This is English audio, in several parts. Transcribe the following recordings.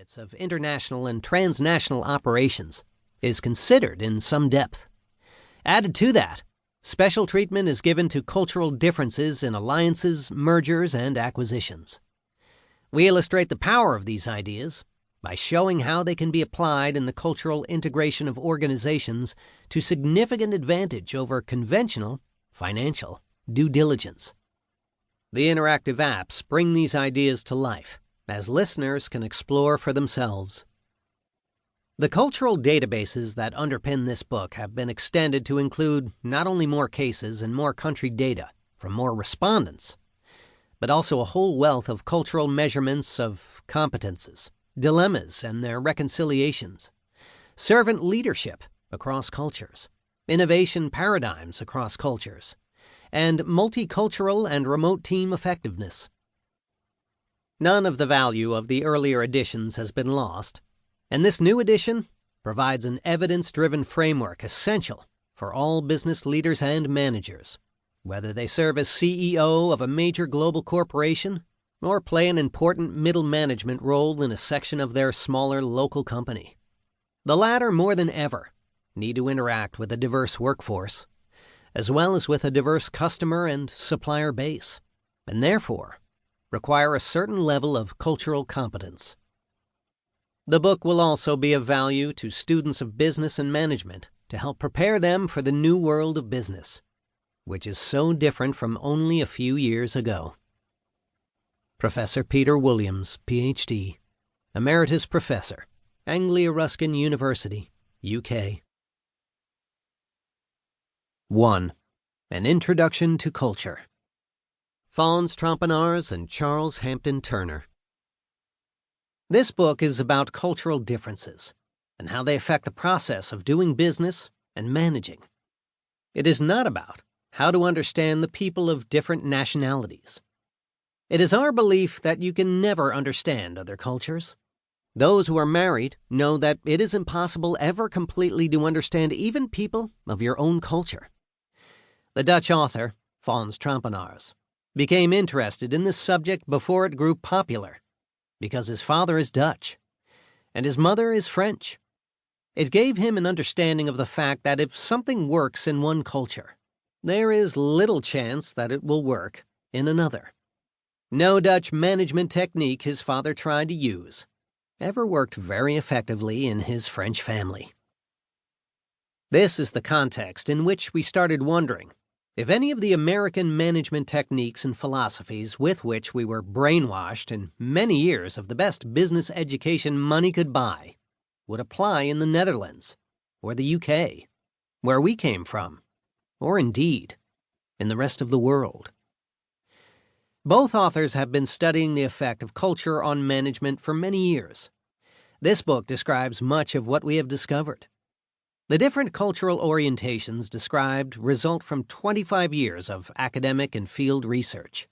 limits of international and transnational operations is considered in some depth. Added to that, special treatment is given to cultural differences in alliances, mergers, and acquisitions. We illustrate the power of these ideas by showing how they can be applied in the cultural integration of organizations to significant advantage over conventional, financial due diligence. The interactive apps bring these ideas to life, as listeners can explore for themselves. The cultural databases that underpin this book have been extended to include not only more cases and more country data from more respondents, but also a whole wealth of cultural measurements of competences, dilemmas and their reconciliations, servant leadership across cultures, innovation paradigms across cultures, and multicultural and remote team effectiveness. None of the value of the earlier editions has been lost, and this new edition provides an evidence-driven framework essential for all business leaders and managers, whether they serve as CEO of a major global corporation or play an important middle management role in a section of their smaller local company. The latter, more than ever, need to interact with a diverse workforce, as well as with a diverse customer and supplier base, and therefore require a certain level of cultural competence. The book will also be of value to students of business and management to help prepare them for the new world of business, which is so different from only a few years ago. Professor Peter Williams, Ph.D., Emeritus Professor, Anglia Ruskin University, UK. 1. An Introduction to Culture. Fons Trapenars and Charles Hampden-Turner. This book is about cultural differences and how they affect the process of doing business and managing. It is not about how to understand the people of different nationalities. It is our belief that you can never understand other cultures. Those who are married know that it is impossible ever completely to understand even people of your own culture. The Dutch author, Fons Trapenars, became interested in this subject before it grew popular, because his father is Dutch, and his mother is French. It gave him an understanding of the fact that if something works in one culture, there is little chance that it will work in another. No Dutch management technique his father tried to use ever worked very effectively in his French family. This is the context in which we started wondering if any of the American management techniques and philosophies with which we were brainwashed in many years of the best business education money could buy would apply in the Netherlands or the UK, where we came from, or indeed, in the rest of the world. Both authors have been studying the effect of culture on management for many years. This book describes much of what we have discovered. The different cultural orientations described result from 25 years of academic and field research.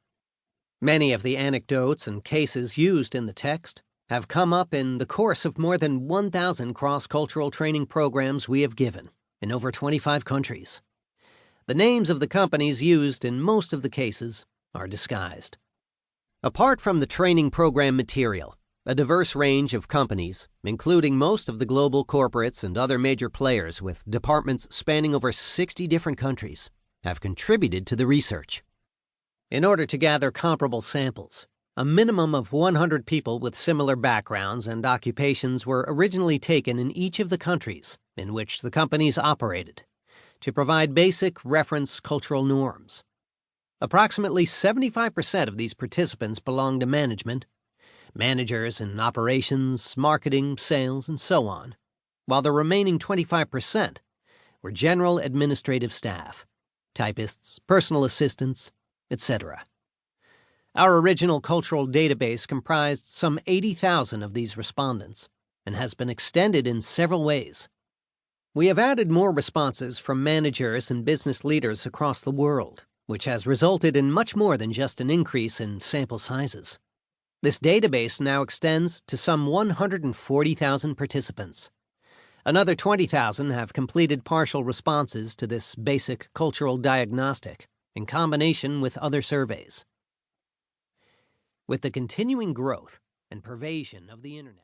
Many of the anecdotes and cases used in the text have come up in the course of more than 1,000 cross-cultural training programs we have given in over 25 countries. The names of the companies used in most of the cases are disguised. Apart from the training program material, a diverse range of companies, including most of the global corporates and other major players with departments spanning over 60 different countries, have contributed to the research. In order to gather comparable samples, a minimum of 100 people with similar backgrounds and occupations were originally taken in each of the countries in which the companies operated to provide basic reference cultural norms. Approximately 75% of these participants belong to management, managers in operations, marketing, sales, and so on, while the remaining 25% were general administrative staff, typists, personal assistants, etc. Our original cultural database comprised some 80,000 of these respondents and has been extended in several ways. We have added more responses from managers and business leaders across the world, which has resulted in much more than just an increase in sample sizes. This database now extends to some 140,000 participants. Another 20,000 have completed partial responses to this basic cultural diagnostic in combination with other surveys. With the continuing growth and pervasion of the Internet,